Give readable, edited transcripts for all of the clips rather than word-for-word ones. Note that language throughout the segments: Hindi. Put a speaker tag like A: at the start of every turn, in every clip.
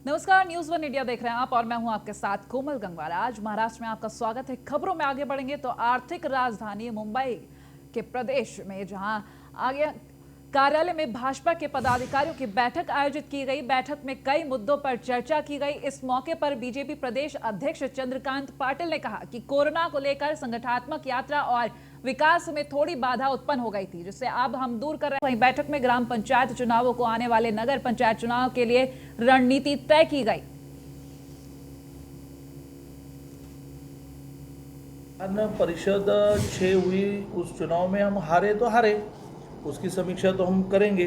A: नमस्कार, न्यूज वन इंडिया देख रहे हैं आप और मैं हूं आपके साथ कोमल गंगवार। आज महाराष्ट्र में आपका स्वागत है। खबरों में आगे बढ़ेंगे तो आर्थिक राजधानी मुंबई के प्रदेश में जहां आगे कार्यालय में भाजपा के पदाधिकारियों की बैठक आयोजित की गई। बैठक में कई मुद्दों पर चर्चा की गई। इस मौके पर बीजेपी प्रदेश अध्यक्ष चंद्रकांत पाटिल ने कहा कि कोरोना को लेकर संगठनात्मक यात्रा और विकास में थोड़ी बाधा उत्पन्न हो गई थी, जिससे अब हम दूर कर रहे हैं। वहीं बैठक में ग्राम पंचायत चुनावों को आने वाले नगर पंचायत चुनाव के लिए रणनीति तय की गई।
B: परिषद 6 हुई, उस चुनाव में हम हारे तो हारे, उसकी समीक्षा तो हम करेंगे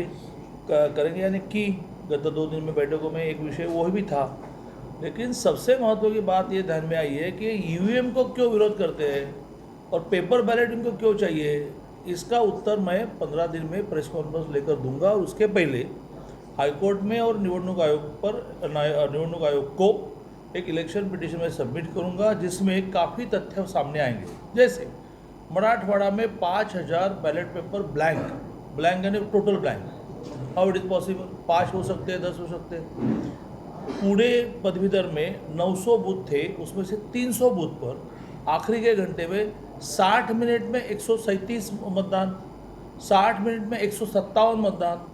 B: यानी कि गत 2 दिन में बैठकों में एक विषय वो भी था। लेकिन सबसे महत्व की बात ये ध्यान में आई है कि ईवीएम को क्यों विरोध करते हैं और पेपर बैलेट इनको क्यों चाहिए। इसका उत्तर मैं 15 दिन में प्रेस कॉन्फ्रेंस लेकर दूंगा और उसके पहले हाईकोर्ट में और निवडणूक आयोग को एक इलेक्शन पिटीशन में सबमिट करूंगा, जिसमें काफ़ी तथ्य सामने आएंगे। जैसे मराठवाड़ा में 5000 बैलेट पेपर ब्लैंक यानी total blank. How it is possible? 5 हो सकते हैं, 10 हो सकते हैं। पूरे पदवीधर में 900 बूथ थे, उसमें से 300 बूथ पर आखिरी के घंटे में 60 मिनट में 137 मतदान, 60 मिनट में 157 मतदान।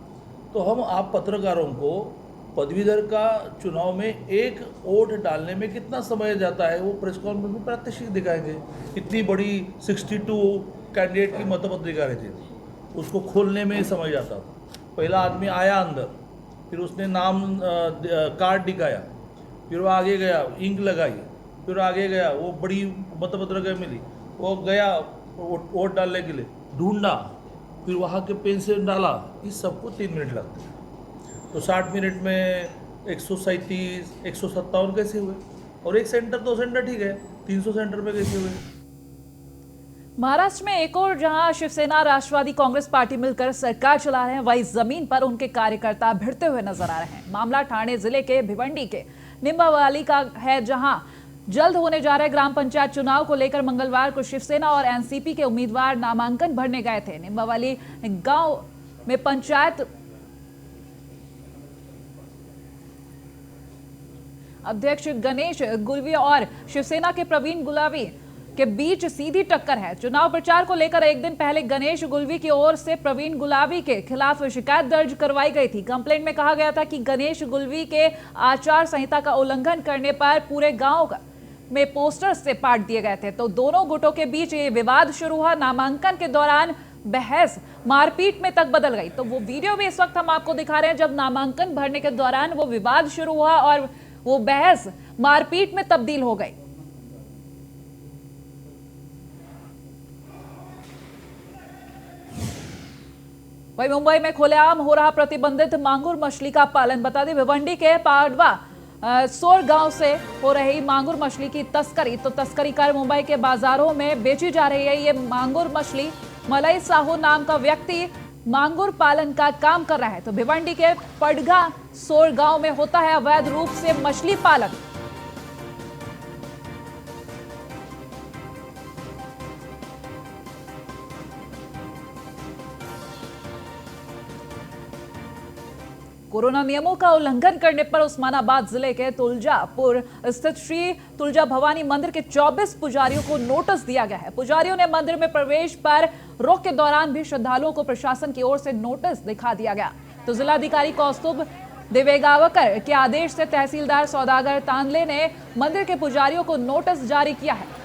B: तो हम आप पत्रकारों को पदवीधर का चुनाव में एक वोट डालने में कितना समय जाता है वो प्रेस कॉन्फ्रेंस में प्रात्यक्षिक दिखाएंगे। इतनी बड़ी 62 कैंडिडेट की मतपत्रिका रहती थी, उसको खोलने में समय जाता था। पहला आदमी आया अंदर, फिर उसने नाम कार्ड दिखाया, फिर वो आगे गया, इंक लगाई, फिर आगे गया, वो बड़ी मतपत्रिका मिली, वो गया वोट डालने के लिए, ढूंढा, फिर वहाँ के पेन से डाला। इस सबको 3 मिनट लगते हैं। तो 60 मिनट में 137, 157 कैसे हुए? और एक सेंटर, 2 सेंटर ठीक है, 300 सेंटर पे कैसे हुए?
A: महाराष्ट्र में एक और जहां शिवसेना राष्ट्रवादी कांग्रेस पार्टी मिलकर सरकार चला रहे हैं, वहीं जमीन पर उनके कार्यकर्ता भिड़ते हुए नजर आ रहे हैं। मामला ठाणे जिले के भिवंडी के निंबावाली का है, जहां जल्द होने जा रहे ग्राम पंचायत चुनाव को लेकर मंगलवार को शिवसेना और एनसीपी के उम्मीदवार नामांकन भरने गए थे। निंबावाली गांव में पंचायत अध्यक्ष गणेश गुलवी और शिवसेना के प्रवीण गुलाबी के बीच सीधी टक्कर है। चुनाव प्रचार को लेकर एक दिन पहले गणेश गुलवी की ओर से प्रवीण गुलाबी के खिलाफ शिकायत दर्ज करवाई गई थी। कंप्लेंट में कहा गया था कि गणेश गुलवी के आचार संहिता का उल्लंघन करने पर पूरे गांव में पोस्टर से पाट दिए गए थे। तो दोनों गुटों के बीच ये विवाद शुरू हुआ। नामांकन के दौरान बहस मारपीट में तक बदल गई। तो वो वीडियो भी इस वक्त हम आपको दिखा रहे हैं, जब नामांकन भरने के दौरान वो विवाद शुरू हुआ और वो बहस मारपीट में तब्दील हो गई। वहीं मुंबई में खुलेआम हो रहा प्रतिबंधित मांगुर मछली का पालन। बता दें, भिवंडी के पाडवा सोर गांव से हो रही मांगुर मछली की तस्करी। तो तस्करी कर मुंबई के बाजारों में बेची जा रही है ये मांगुर मछली। मलई साहू नाम का व्यक्ति मांगुर पालन का काम कर रहा है। तो भिवंडी के पडगा सोर गांव में होता है अवैध रूप से मछली पालन। कोरोना नियमों का उल्लंघन करने पर उस्मानाबाद जिले के तुलजापुर स्थित श्री तुलजा भवानी मंदिर के 24 पुजारियों को नोटिस दिया गया है। पुजारियों ने मंदिर में प्रवेश पर रोक के दौरान भी श्रद्धालुओं को प्रशासन की ओर से नोटिस दिखा दिया गया। तो जिलाधिकारी कौस्तुभ दिवेगावकर के आदेश से तहसीलदार सौदागर तांदले ने मंदिर के पुजारियों को नोटिस जारी किया है।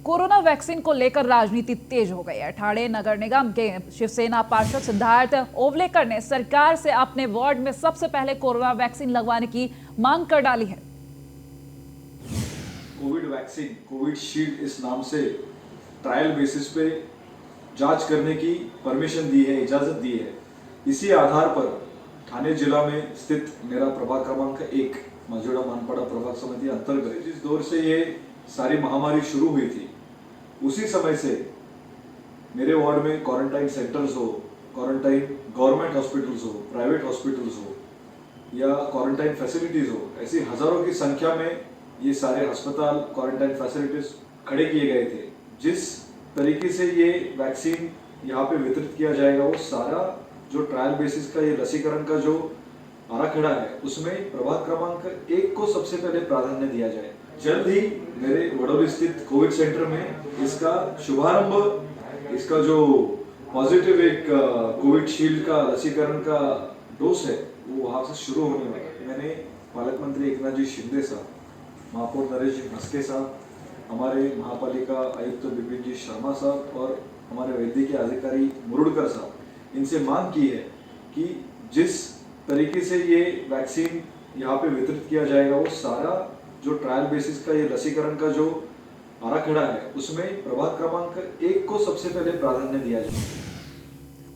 A: कोरोना वैक्सीन को लेकर राजनीति तेज हो गई है। ठाणे नगर निगम के शिवसेना पार्षद सिद्धार्थ ओवलेकर ने सरकार से अपने वार्ड में सबसे पहले कोरोना वैक्सीन लगवाने की मांग कर डाली है।
C: कोविड वैक्सीन, कोविड शील्ड इस नाम से ट्रायल बेसिस पे जांच करने की परमिशन दी है, इजाजत दी है। इसी आधार पर ठाणे जिला में स्थित मेरा प्रभाग क्रमांक 1 मझोड़ा मानपाड़ा प्रभाग समिति अंतर्गत जिस दौर से ये सारी महामारी शुरू हुई थी, उसी समय से मेरे वार्ड में क्वारंटाइन सेंटर्स हो, क्वारंटाइन गवर्नमेंट हॉस्पिटल्स हो, प्राइवेट हॉस्पिटल्स हो या क्वारंटाइन फैसिलिटीज हो, ऐसी हजारों की संख्या में ये सारे अस्पताल क्वारंटाइन फैसिलिटीज खड़े किए गए थे। जिस तरीके से ये वैक्सीन यहाँ पे वितरित किया जाएगा, वो सारा जो ट्रायल बेसिस का ये लसीकरण का जो आराखड़ा है, उसमें प्रभाग क्रमांक 1 को सबसे पहले प्राधान्य दिया जाए। जल्द ही मेरे वडोली स्थित कोविड सेंटर में इसका शुभारंभ, इसका जो पॉजिटिव एक कोविड शील्ड का लसीकरण का डोज है, वो वहां से शुरू होने वाला है। मैंने पालक मंत्री एकनाथ जी शिंदे साहब, महापौर नरेश जी मस्के साहब, हमारे महापालिका आयुक्त विपिन जी शर्मा साहब और हमारे वैद्यकीय अधिकारी मुरुडकर साहब, इनसे मांग की है कि जिस तरीके से ये वैक्सीन यहाँ पे वितरित किया जाएगा, वो सारा जो ट्रायल बेसिस का ये लसीकरण का जो आराखड़ा है, उसमें प्रभाग क्रमांक 1 को सबसे पहले प्राधान्य दिया जाए।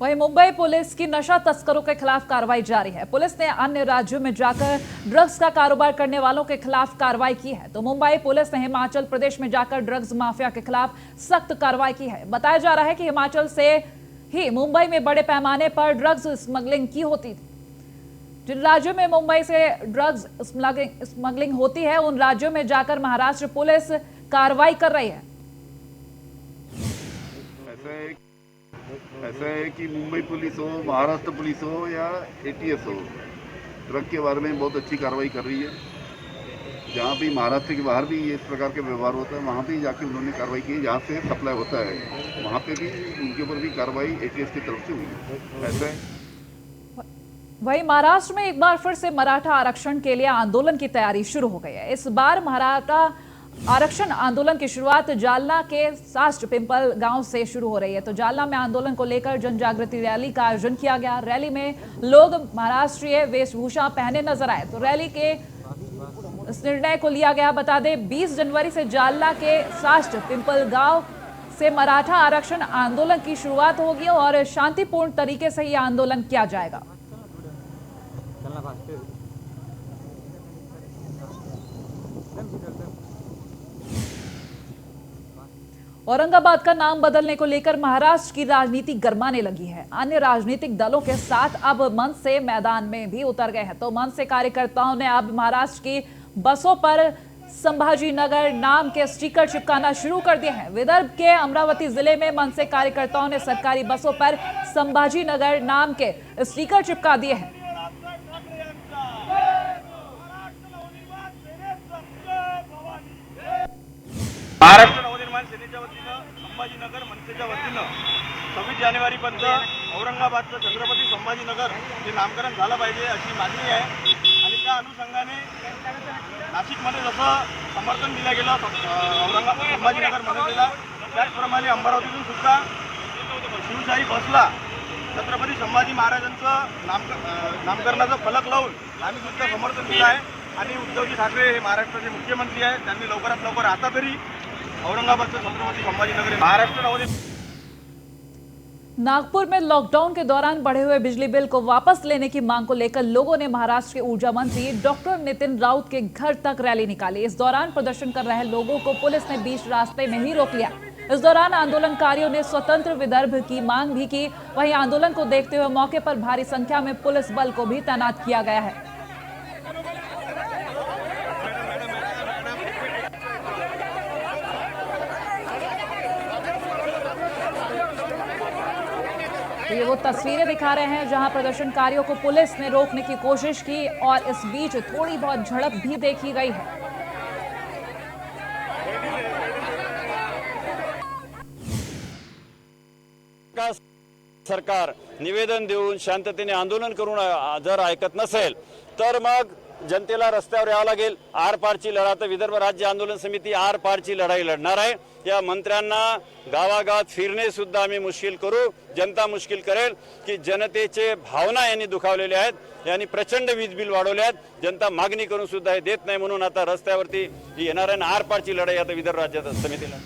A: वहीं मुंबई पुलिस की नशा तस्करों के खिलाफ कार्रवाई जारी है। पुलिस ने अन्य राज्यों में जाकर ड्रग्स का कारोबार करने वालों के खिलाफ कार्रवाई की है, तो मुंबई पुलिस ने हिमाचल प्रदेश में जाकर ड्रग्स माफिया के खिलाफ सख्त कार्रवाई की है। बताया जा रहा है कि हिमाचल से ही मुंबई में बड़े पैमाने पर ड्रग्स स्मगलिंग की होती थी। जिन राज्यों में मुंबई से ड्रग्स स्मगलिंग होती है, उन राज्यों में जाकर महाराष्ट्र पुलिस कार्रवाई कर रही है।
D: ऐसा है कि मुंबई पुलिस हो, महाराष्ट्र पुलिस हो या एटीएस हो, ड्रग के बारे में बहुत अच्छी कार्रवाई कर रही है। जहाँ भी महाराष्ट्र के बाहर भी इस प्रकार के व्यवहार होता है, वहाँ भी जाके उन्होंने कार्रवाई की। जहाँ से सप्लाई होता है, वहाँ पे भी उनके ऊपर भी कार्रवाई एटीएस की तरफ से हुई है। ऐसा है।
A: वहीं महाराष्ट्र में एक बार फिर से मराठा आरक्षण के लिए आंदोलन की तैयारी शुरू हो गई है। इस बार मराठा आरक्षण आंदोलन की शुरुआत जालना के सास्ट पिंपल गांव से शुरू हो रही है। तो जालना में आंदोलन को लेकर जन जागृति रैली का आयोजन किया गया। रैली में लोग महाराष्ट्रीय वेशभूषा पहने नजर आए। तो रैली के इस निर्णय को लिया गया। बता दें 20 जनवरी से जालना के सास्ट पिंपल गांव से मराठा आरक्षण आंदोलन की शुरुआत होगी और शांतिपूर्ण तरीके से यह आंदोलन किया जाएगा। औरंगाबाद का नाम बदलने को लेकर महाराष्ट्र की राजनीति गरमाने लगी है। अन्य राजनीतिक दलों के साथ अब मंच से मैदान में भी उतर गए हैं। तो मंच से कार्यकर्ताओं ने अब महाराष्ट्र की बसों पर संभाजी नगर नाम के स्टिकर चिपकाना शुरू कर दिए हैं। विदर्भ के अमरावती जिले में मंच से कार्यकर्ताओं ने सरकारी बसों पर संभाजी नगर नाम के स्टिकर चिपका दिए हैं।
E: महाराष्ट्र नवनिर्माण सेनेच्या वतीनं संभाजीनगर मनसेच्या वतीनं 26 जानेवारीपर्यंत औरंगाबादचं छत्रपती संभाजीनगर हे नामकरण झालं पाहिजे अशी मागणी आहे। आणि त्या अनुषंगाने नाशिकमध्ये जसं समर्थन दिलं गेलं संभाजीनगर मनसेला, त्याचप्रमाणे अमरावतीतून सुद्धा शिवशाही बसला छत्रपती संभाजी महाराजांचं नामकरणाचं फलक लावून आम्ही सुद्धा समर्थन दिलं आहे। आणि उद्धवजी ठाकरे हे महाराष्ट्राचे मुख्यमंत्री आहेत, त्यांनी लवकरात लवकर आता तरी औरंगाबादचं छत्रपती संभाजीनगर महाराष्ट्र नवनिर्माण।
A: नागपुर में लॉकडाउन के दौरान बढ़े हुए बिजली बिल को वापस लेने की मांग को लेकर लोगों ने महाराष्ट्र के ऊर्जा मंत्री डॉक्टर नितिन राउत के घर तक रैली निकाली। इस दौरान प्रदर्शन कर रहे लोगों को पुलिस ने बीच रास्ते में ही रोक लिया। इस दौरान आंदोलनकारियों ने स्वतंत्र विदर्भ की मांग भी की। वहीं आंदोलन को देखते हुए मौके पर भारी संख्या में पुलिस बल को भी तैनात किया गया है। तो ये वो तस्वीरें दिखा रहे हैं जहां प्रदर्शनकारियों को पुलिस ने रोकने की कोशिश की और इस बीच थोड़ी बहुत झड़प भी देखी गई है।
F: सरकार निवेदन देऊन शांततेने आंदोलन करून जर ऐकत नसेल तर मग जनतेला रस्त्यावर यावं लागेल। आर पारची लढा तर विदर्भ राज्य आंदोलन समिती आर पारची लढाई लढणार आहे। या मंत्र्यांना गावागावात फिरणे सुद्धा आम्ही मुश्किल करू, जनता मुश्किल करेल की जनतेचे भावना यांनी दुखावलेले आहेत। यांनी प्रचंड वीज बिल वाढवले आहेत। जनता मागणी करून सुद्धा हे देत नाही, म्हणून आता रस्त्यावरती येणार आहे। आर पारची लढाई आता विदर्भ राज्य समितीला।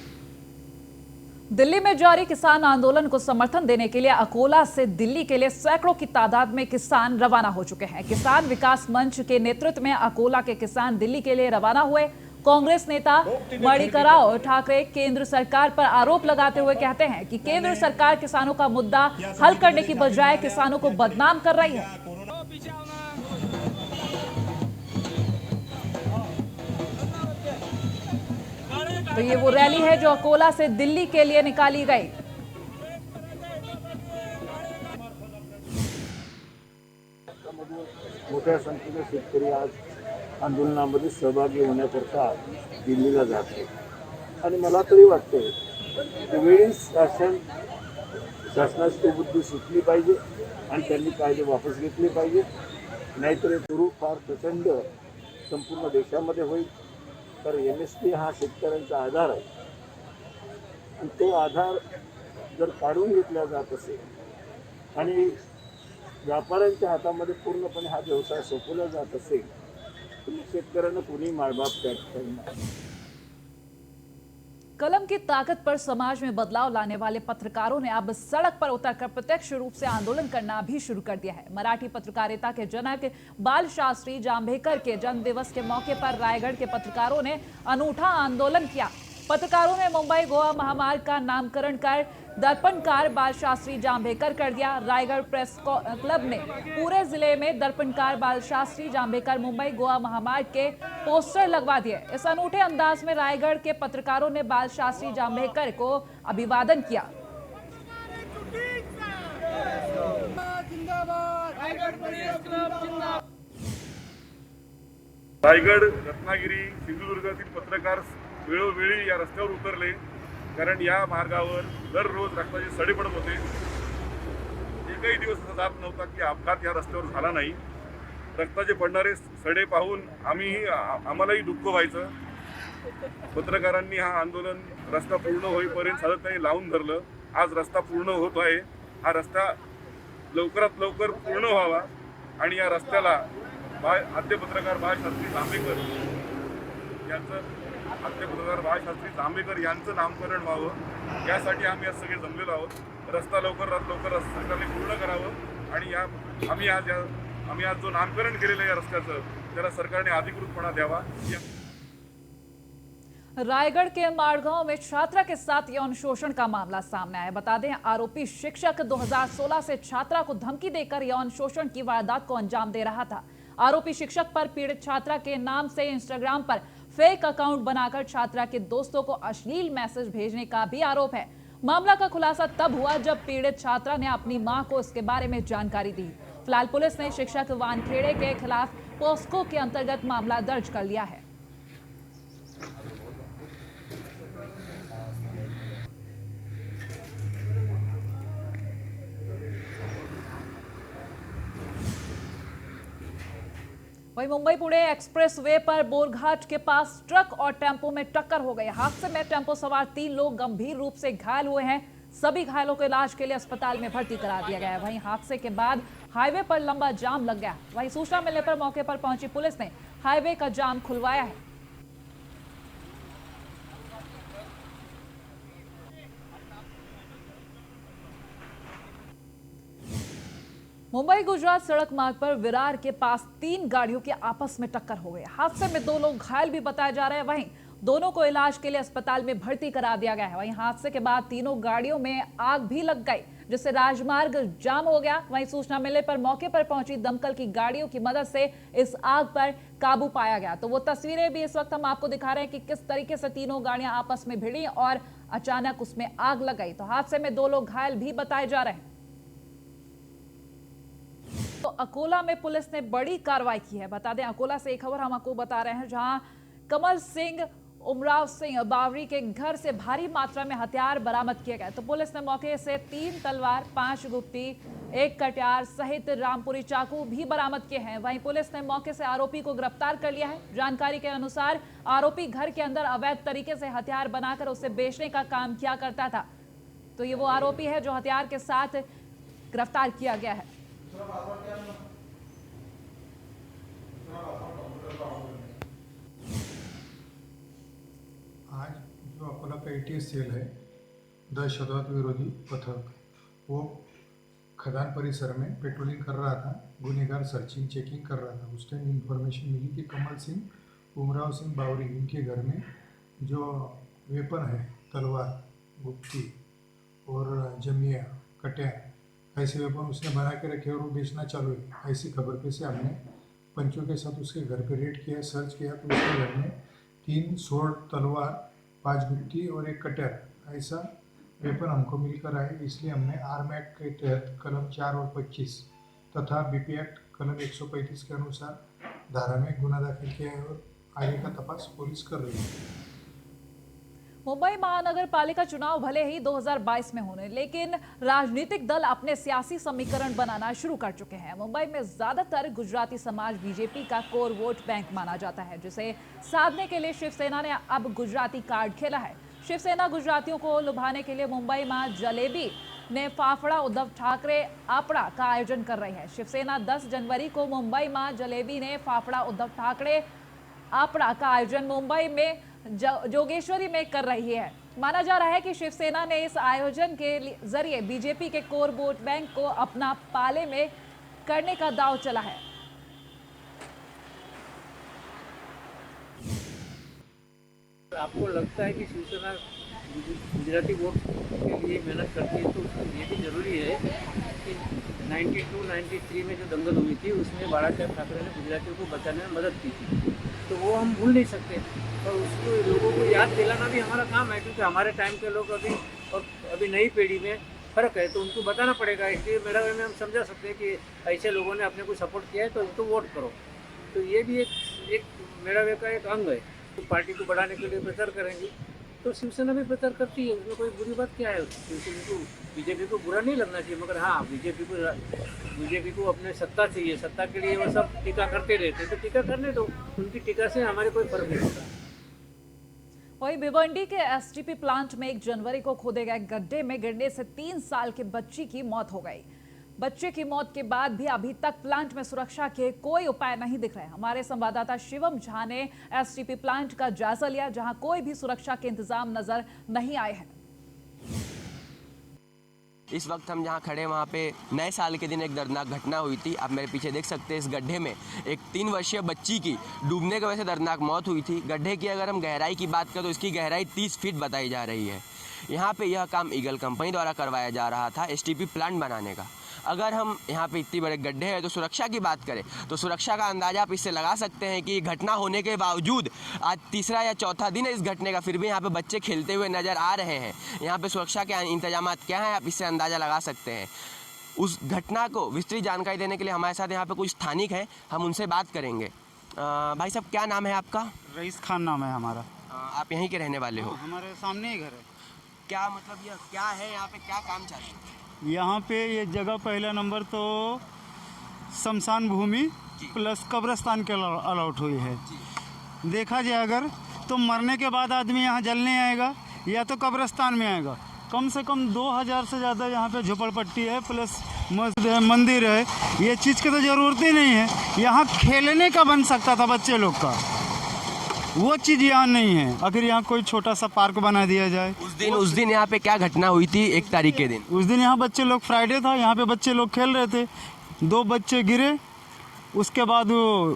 A: दिल्ली में जारी किसान आंदोलन को समर्थन देने के लिए अकोला से दिल्ली के लिए सैकड़ों की तादाद में किसान रवाना हो चुके हैं। किसान विकास मंच के नेतृत्व में अकोला के किसान दिल्ली के लिए रवाना हुए। कांग्रेस नेता मणिकराव ठाकरे केंद्र सरकार पर आरोप लगाते हुए कहते हैं कि केंद्र सरकार किसानों का मुद्दा हल करने की बजाय किसानों को बदनाम कर रही है। तो ये वो रैली है जो अकोला से दिल्ली के लिए निकाली गई।
G: मोठ्या संख्येने शेतकरी आज आंदोलनामध्ये सहभागी होण्याकरता दिल्लीला जाते आणि मला तरी वाटते वेळी शासनाची बुद्धी सुटली पाहिजे आणि त्यांनी कायदे वापस घेतले पाहिजे, नाहीतर स्वरूप फार प्रचंड संपूर्ण देशामध्ये होईल। तर MSP हा शेतकऱ्यांचा आधार आहे आणि तो आधार जर काढून घेतला जात असेल आणि व्यापाऱ्यांच्या हातामध्ये पूर्णपणे हा व्यवसाय सोपवला जात असेल तर शेतकऱ्यांना कोणी मायबाप करणार।
A: कलम की ताकत पर समाज में बदलाव लाने वाले पत्रकारों ने अब सड़क पर उतरकर प्रत्यक्ष रूप से आंदोलन करना भी शुरू कर दिया है। मराठी पत्रकारिता के जनक बाल शास्त्री जांभेकर के जन्म दिवस के मौके पर रायगढ़ के पत्रकारों ने अनूठा आंदोलन किया। पत्रकारों ने मुंबई गोवा महामार्ग का नामकरण कर दर्पणकार बाल शास्त्री जांभेकर कर दिया। रायगढ़ प्रेस क्लब ने पूरे जिले में दर्पणकार बाल शास्त्री जांभेकर मुंबई गोवा महामार्ग के पोस्टर लगवा दिए। इस अनूठे अंदाज में रायगढ़ के पत्रकारों ने बाल शास्त्री जांभेकर को अभिवादन किया।
H: रायगड, रत्नागिरी, सिंधुदुर्गातील पत्रकार वेळोवेळी या रस्त्यावर उतरले, कारण या मार्गावर दररोज रक्ताचे सडे पडत होते। एकही दिवस असा जात नव्हता की अपघात या रस्त्यावर झाला नाही। रक्ताचे पडणारे सडे पाहून आम्हालाही दुःख व्हायचं। पत्रकारांनी हा आंदोलन रस्ता पूर्ण होईपर्यंत सातत्याने लावून धरलं। आज रस्ता पूर्ण होत आहे। हा रस्ता लवकरात लवकर पूर्ण व्हावा आणि या रस्त्याला आद्य पत्रकार बाळशास्त्री जांभेकर यांचं नामकरण व्हावं, यासाठी आम्ही आज सगळे जमलेलो आहोत। रस्ता लवकरात लवकर सरकारने पूर्ण करावं आणि आम्ही आज जो नामकरण केलेलं आहे या रस्त्याचं, त्याला सरकारने अधिकृतपणा द्यावा।
A: रायगढ़ के माड़गांव में छात्रा के साथ यौन शोषण का मामला सामने आया है। बता दें, आरोपी शिक्षक 2016 से छात्रा को धमकी देकर यौन शोषण की वारदात को अंजाम दे रहा था। आरोपी शिक्षक पर पीड़ित छात्रा के नाम से इंस्टाग्राम पर फेक अकाउंट बनाकर छात्रा के दोस्तों को अश्लील मैसेज भेजने का भी आरोप है। मामला का खुलासा तब हुआ जब पीड़ित छात्रा ने अपनी मां को इसके बारे में जानकारी दी। फिलहाल पुलिस ने शिक्षक वानखेड़े के खिलाफ पोस्को के अंतर्गत मामला दर्ज कर लिया है। वहीं मुंबई पुणे एक्सप्रेस वे पर बोरघाट के पास ट्रक और टेम्पो में टक्कर हो गई। हादसे में टेम्पो सवार 3 लोग गंभीर रूप से घायल हुए हैं। सभी घायलों को इलाज के लिए अस्पताल में भर्ती करा दिया गया है। वहीं हादसे के बाद हाईवे पर लंबा जाम लग गया। वहीं सूचना मिलने पर मौके पर पहुंची पुलिस ने हाईवे का जाम खुलवाया है। मुंबई गुजरात सड़क मार्ग पर विरार के पास 3 गाड़ियों की आपस में टक्कर हो गई। हादसे में 2 लोग घायल भी बताए जा रहे हैं। वहीं दोनों को इलाज के लिए अस्पताल में भर्ती करा दिया गया है। वहीं हादसे के बाद तीनों गाड़ियों में आग भी लग गई, जिससे राजमार्ग जाम हो गया। वहीं सूचना मिलने पर मौके पर पहुंची दमकल की गाड़ियों की मदद से इस आग पर काबू पाया गया। तो वो तस्वीरें भी इस वक्त हम आपको दिखा रहे हैं कि किस तरीके से तीनों गाड़ियां आपस में भिड़ी और अचानक उसमें आग लग गई। तो हादसे में 2 लोग घायल भी बताए जा रहे हैं। तो अकोला में पुलिस ने बड़ी कार्रवाई की है। बता दें, अकोला से एक खबर हम आपको बता रहे हैं, जहां कमल सिंह उमराव सिंह बावरी के घर से भारी मात्रा में हथियार बरामद किए गए। तो पुलिस ने मौके से 3 तलवार, 5 गुप्ती, 1 कटियार सहित रामपुरी चाकू भी बरामद किए हैं। वहीं पुलिस ने मौके से आरोपी को गिरफ्तार कर लिया है। जानकारी के अनुसार आरोपी घर के अंदर अवैध तरीके से हथियार बनाकर उसे बेचने का काम किया करता था। तो ये वो आरोपी है जो हथियार के साथ गिरफ्तार किया गया है।
I: आज जो अकोला का ATS सेल है, दहशतवाद विरोधी पथक, वो खदान परिसर में पेट्रोलिंग कर रहा था। गुनहगार सर्चिंग चेकिंग कर रहा था। उस टाइम इन्फॉर्मेशन मिली कि कमल सिंह उमराव सिंह बावरी इनके घर में जो वेपन है, तलवार, गुप्ती और जमिया, कटिया, ऐसे वेपन उसने बना के रखे और वो बेचना चालू है। ऐसी खबर पे से हमने पंचों के साथ उसके घर पे रेड किया, सर्च किया, तो उसके घर में 3 स्वॉर्ड तलवार 5 गिट्टी और एक कटर ऐसा वेपन हमको मिलकर आए, इसलिए हमने आर्म एक्ट के तहत कलम 4 और 25 तथा बीपी एक्ट कलम 135 के अनुसार धारा में गुना दाखिल किया है और आगे का तपास पुलिस कर रही है।
A: मुंबई महानगर पालिका चुनाव भले ही 2022 में होने, लेकिन राजनीतिक दल अपने सियासी समीकरण बनाना शुरू कर चुके हैं। मुंबई में ज्यादातर गुजराती समाज बीजेपी का कोर वोट बैंक माना जाता है, जिसे साधने के लिए शिवसेना ने अब गुजराती कार्ड खेला है। शिवसेना गुजरातियों को लुभाने के लिए मुंबई में जलेबी ने फाफड़ा उद्धव ठाकरे आपड़ा का आयोजन कर रही है। शिवसेना 10 जनवरी को मुंबई में जलेबी ने फाफड़ा उद्धव ठाकरे आपड़ा का आयोजन मुंबई में जोगेश्वरी में कर रही है। माना जा रहा है कि शिवसेना ने इस आयोजन के जरिए बीजेपी के कोर वोट बैंक को अपना पाले में करने का दांव चला है।
J: आपको लगता है कि शिवसेना गुजराती वोट के लिए मेहनत करती है, तो ये भी जरूरी है कि 92-93 में जो दंगल हुई थी उसमें बाला साहेब ठाकरे ने गुजरातियों को बचाने में मदद की थी, तो वो हम भूल नहीं सकते और उसको लोगों को याद दिलाना भी हमारा काम है, क्योंकि हमारे टाइम के लोग अभी नई पीढ़ी में फ़र्क है, तो उनको बताना पड़ेगा। इसलिए मेरा वे में हम समझा सकते हैं कि ऐसे लोगों ने अपने को सपोर्ट किया है तो उनको वोट करो। तो ये भी एक मेरा वे का एक अंग है। तो पार्टी को बढ़ाने के लिए प्रचार करेंगे तो शिवसेना भी प्रचार करती है, उसमें कोई बुरी बात क्या है। बीजेपी को बुरा नहीं लगना चाहिए, मगर हाँ बीजेपी को अपने सत्ता चाहिए, सत्ता के लिए वो सब टीका करते रहते, तो टीका करने दो, उनकी टीका से हमारे कोई फर्क नहीं होता।
A: वहीं भिवंडी के एसटीपी प्लांट में 1 जनवरी को खोदे गए गड्ढे में गिरने से 3 साल के बच्ची की मौत हो गई। बच्चे की मौत के बाद भी अभी तक प्लांट में सुरक्षा के कोई उपाय नहीं दिख रहे। हमारे संवाददाता शिवम झा ने एसटीपी प्लांट का जायजा लिया, जहां कोई भी सुरक्षा के इंतजाम नजर नहीं आए हैं।
K: इस वक्त हम जहाँ खड़े वहाँ पे नए साल के दिन एक दर्दनाक घटना हुई थी। आप मेरे पीछे देख सकते हैं, इस गड्ढे में एक 3 वर्षीय बच्ची की डूबने की वजह से दर्दनाक मौत हुई थी। गड्ढे की अगर हम गहराई की बात करें तो इसकी गहराई 30 फीट बताई जा रही है। यहाँ पे यह काम ईगल कंपनी द्वारा करवाया जा रहा था एसटीपी प्लांट बनाने का। अगर हम यहाँ पे इतनी बड़े गड्ढे हैं तो सुरक्षा की बात करें तो सुरक्षा का अंदाज़ा आप इससे लगा सकते हैं कि घटना होने के बावजूद आज 3रा या 4था दिन है इस घटने का, फिर भी यहाँ पे बच्चे खेलते हुए नज़र आ रहे हैं। यहाँ पे सुरक्षा के इंतजाम क्या हैं आप इससे अंदाज़ा लगा सकते हैं। उस घटना को विस्तृत जानकारी देने के लिए हमारे साथ यहाँ पे कुछ स्थानिक हैं, हम उनसे बात करेंगे। भाई साहब, क्या नाम है आपका?
L: रईस खान नाम है हमारा।
K: आप यहीं के रहने वाले हो?
L: हमारे सामने ही घर है।
K: क्या मतलब यह क्या है, यहाँ पे क्या काम चल रहा है?
L: यहाँ पे ये जगह पहला नंबर तो शमशान भूमि प्लस कब्रिस्तान के अलॉट हुई है। देखा जाए अगर तो मरने के बाद आदमी यहाँ जलने आएगा या तो कब्रिस्तान में आएगा। कम से कम 2000 से ज़्यादा यहाँ पे झोपड़पट्टी है, प्लस मस्जिद है, मंदिर है। ये चीज़ की तो ज़रूरत ही नहीं है। यहाँ खेलने का बन सकता था बच्चे लोग का, वो चीज़ यहाँ नहीं है। अगर यहाँ कोई छोटा सा पार्क बना दिया जाए।
K: उस दिन यहाँ पे क्या घटना हुई थी 1 तारीख के दिन?
L: उस दिन यहाँ बच्चे लोग, फ्राइडे था, यहाँ पे बच्चे लोग खेल रहे थे, 2 बच्चे गिरे, उसके बाद वो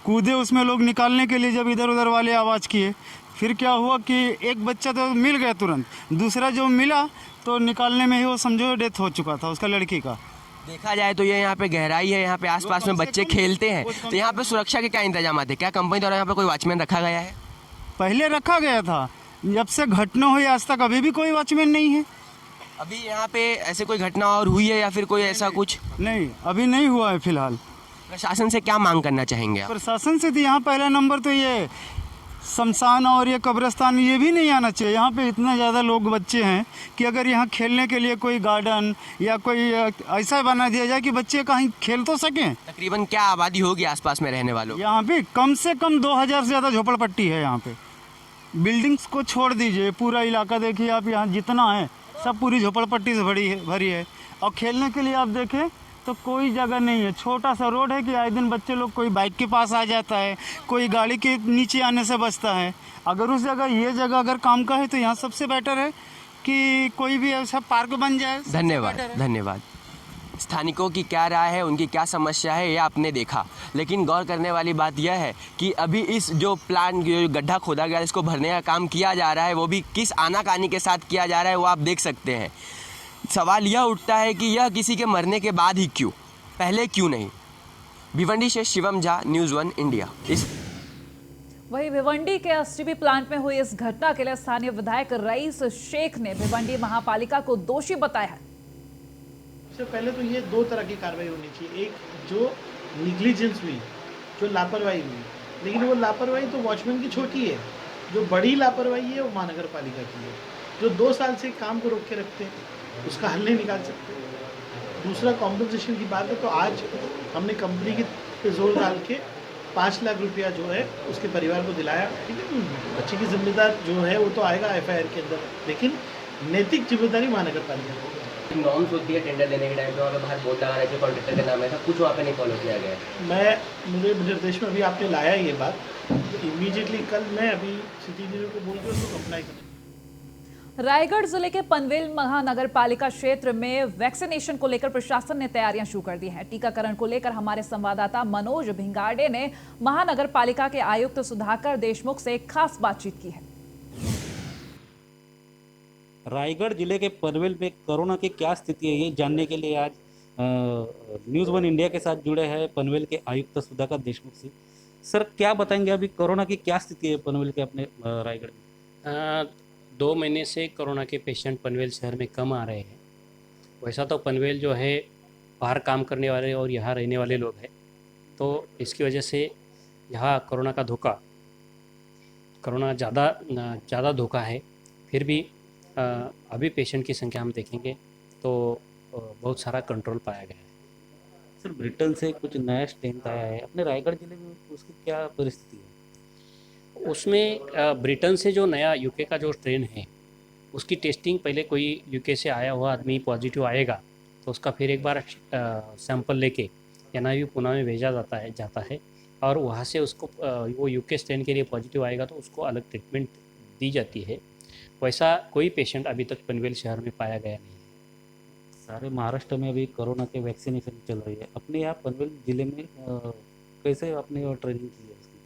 L: कूदे उसमें लोग निकालने के लिए, जब इधर उधर वाले आवाज़ किए, फिर क्या हुआ कि एक बच्चा तो मिल गया तुरंत, दूसरा जो मिला तो निकालने में ही वो समझो डेथ हो चुका था उसका, लड़की का।
K: देखा जाए तो ये यहाँ पे गहराई है, यहाँ पे आसपास में बच्चे खेलते हैं, तो यहाँ पे सुरक्षा के क्या इंतजाम है? क्या कंपनी द्वारा यहाँ पे कोई वॉचमैन रखा गया है?
L: पहले रखा गया था, जब से घटना हुई आज तक अभी भी कोई वॉचमैन नहीं है।
K: अभी यहाँ पे ऐसे कोई घटना और हुई है या फिर कोई ऐसा कुछ?
L: नहीं, अभी नहीं हुआ है फिलहाल।
K: प्रशासन से क्या मांग करना चाहेंगे आप?
L: प्रशासन से तो यहाँ पहला नंबर तो ये शमशान और ये कब्रिस्तान ये भी नहीं आना चाहिए। यहाँ पे इतना ज़्यादा लोग बच्चे हैं कि अगर यहाँ खेलने के लिए कोई गार्डन या कोई ऐसा बना दिया जाए कि बच्चे कहीं खेल तो सकें।
K: तकरीबन क्या आबादी होगी आसपास में रहने वालों?
L: यहाँ पे कम से कम 2000 से ज़्यादा झोपड़पट्टी है। यहाँ पे बिल्डिंग्स को छोड़ दीजिए, पूरा इलाका देखिए आप, यहाँ जितना है सब पूरी झोपड़पट्टी से भरी है। और खेलने के लिए आप देखें तो कोई जगह नहीं है। छोटा सा रोड है कि आए दिन बच्चे लोग, कोई बाइक के पास आ जाता है, कोई गाड़ी के नीचे आने से बचता है। अगर उस जगह, ये जगह अगर काम का है तो यहाँ सबसे बेटर है कि कोई भी ऐसा पार्क बन जाए।
K: धन्यवाद। स्थानिकों की क्या राय है, उनकी क्या समस्या है, ये आपने देखा। लेकिन गौर करने वाली बात यह है कि अभी इस जो प्लांट, जो गड्ढा खोदा गया, इसको भरने का काम किया जा रहा है, वो भी किस आनाकानी के साथ किया जा रहा है वो आप देख सकते हैं। सवाल यह उठता है कि यह किसी के मरने के बाद ही क्यों, पहले क्यों नहीं? भिवंडी से शिवम झा, न्यूज़ 1 इंडिया।
A: वहीं भिवंडी के एसटीपी प्लांट में हुई इस घटना के लिए स्थानीय विधायक रईस शेख ने भिवंडी महापालिका को दोषी बताया है।
M: सबसे पहले तो ये दो तरह की कार्रवाई होनी चाहिए। एक जो निग्लिजेंस हुई, जो लापरवाही हुई, लेकिन वो लापरवाही तो वॉचमैन की छोटी है। जो बड़ी लापरवाही है वो महानगर पालिका की है, जो 2 साल से काम को रोक के रखते हैं, उसका हल नहीं निकाल सकते। दूसरा कॉम्पनसेशन की बात है तो आज हमने कंपनी पे जोर डाल के 5 लाख रुपया जो है उसके परिवार को दिलाया। ठीक है, बच्चे की जिम्मेदार जो है वो तो आएगा एफआईआर के अंदर, लेकिन नैतिक जिम्मेदारी महानगर पालिका की।
K: नॉर्म्स होती है टेंडर देने के टाइम पे, वहाँ पे बाहर बोर्ड लगा रहे थे कॉन्ट्रैक्टर के नाम है, सब कुछ वहाँ पे नहीं फॉलो किया गया।
M: मुझे निर्देश में अभी आपने लाया ये बात, तो इमीडिएटली कल मैं अभी सिटी इंजीनियर को बोल के उसको अप्लाई करूँ।
A: रायगढ़ जिले के पनवेल महानगर पालिका क्षेत्र में वैक्सीनेशन को लेकर प्रशासन ने तैयारियां शुरू कर दी हैं। टीकाकरण को लेकर हमारे संवाददाता मनोज भिंगाड़े ने महानगर पालिका के आयुक्त सुधाकर देशमुख से खास बातचीत की है।
N: रायगढ़ जिले के पनवेल में कोरोना की क्या स्थिति है, ये जानने के लिए आज न्यूज़ 1 इंडिया के साथ जुड़े हैं पनवेल के आयुक्त सुधाकर देशमुख से। सर, क्या बताएंगे अभी कोरोना की क्या स्थिति है पनवेल के अपने रायगढ़ में?
O: 2 महीने से कोरोना के पेशेंट पनवेल शहर में कम आ रहे हैं। वैसा तो पनवेल जो है बाहर काम करने वाले और यहाँ रहने वाले लोग हैं, तो इसकी वजह से यहाँ कोरोना ज़्यादा धोखा है। फिर भी अभी पेशेंट की संख्या हम देखेंगे तो बहुत सारा कंट्रोल पाया गया है।
N: सर, ब्रिटेन से कुछ नया स्ट्रेन आया है अपने रायगढ़ जिले में, उसकी क्या परिस्थिति है?
O: उसमें ब्रिटेन से जो नया यूके का जो स्ट्रेन है उसकी टेस्टिंग, पहले कोई यूके से आया हुआ आदमी पॉजिटिव आएगा तो उसका फिर एक बार सैंपल लेके NIV पुणे में भेजा जाता है और वहाँ से उसको वो यूके स्ट्रेन के लिए पॉजिटिव आएगा तो उसको अलग ट्रीटमेंट दी जाती है। वैसा कोई पेशेंट अभी तक पनवेल शहर में पाया गया नहीं है।
N: सारे महाराष्ट्र में अभी कोरोना के वैक्सीनेशन चल रही है, अपने यहाँ पनवेल जिले में कैसे आपने ट्रेनिंग की है उसकी?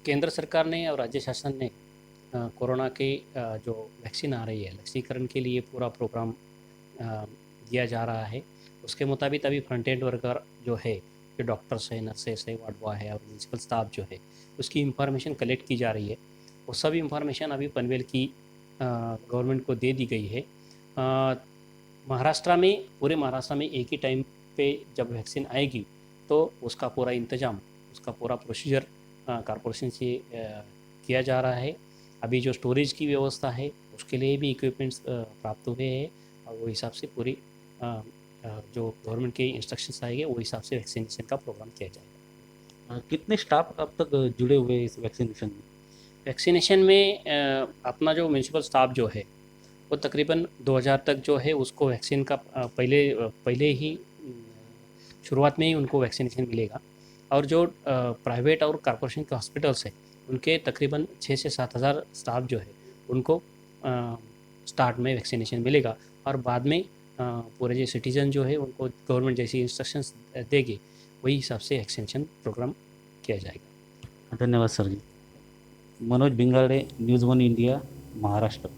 O: केंद्र सरकार ने और राज्य शासन ने कोरोना की जो वैक्सीन आ रही है लसीकरण के लिए पूरा प्रोग्राम दिया जा रहा है। उसके मुताबिक अभी फ्रंट एंड वर्कर जो है, जो डॉक्टर्स है, नर्सेस है, वार्ड बॉय है और म्यूनसिपल स्टाफ जो है, उसकी इंफॉर्मेशन कलेक्ट की जा रही है। वो सब इंफॉर्मेशन अभी पनवेल की गवर्नमेंट को दे दी गई है। पूरे महाराष्ट्र में एक ही टाइम पे जब वैक्सीन आएगी तो उसका पूरा इंतज़ाम, उसका पूरा प्रोसीजर कॉरपोरेशन से किया जा रहा है। अभी जो स्टोरेज की व्यवस्था है उसके लिए भी इक्विपमेंट्स प्राप्त हुए हैं और वो हिसाब से पूरी जो गवर्नमेंट के इंस्ट्रक्शंस आएंगे वो हिसाब से वैक्सीनेशन का प्रोग्राम किया जाएगा।
N: कितने स्टाफ अब तक जुड़े हुए हैं इस वैक्सीनेशन में?
O: वैक्सीनेशन में अपना जो म्यूनसिपल स्टाफ जो है वो तकरीबन 2000 तक जो है उसको वैक्सीन का पहले ही शुरुआत में ही उनको वैक्सीनेशन मिलेगा। और जो प्राइवेट और कॉरपोरेशन के हॉस्पिटल्स हैं उनके तकरीबन 6 से 7000 स्टाफ जो है उनको स्टार्ट में वैक्सीनेशन मिलेगा और बाद में पूरे जो सिटीजन जो है उनको गवर्नमेंट जैसी इंस्ट्रक्शंस देगी वही हिसाब से वैक्सीनेशन प्रोग्राम किया जाएगा।
N: धन्यवाद sir ji. Manoj Bhingade, news 1 India, Maharashtra.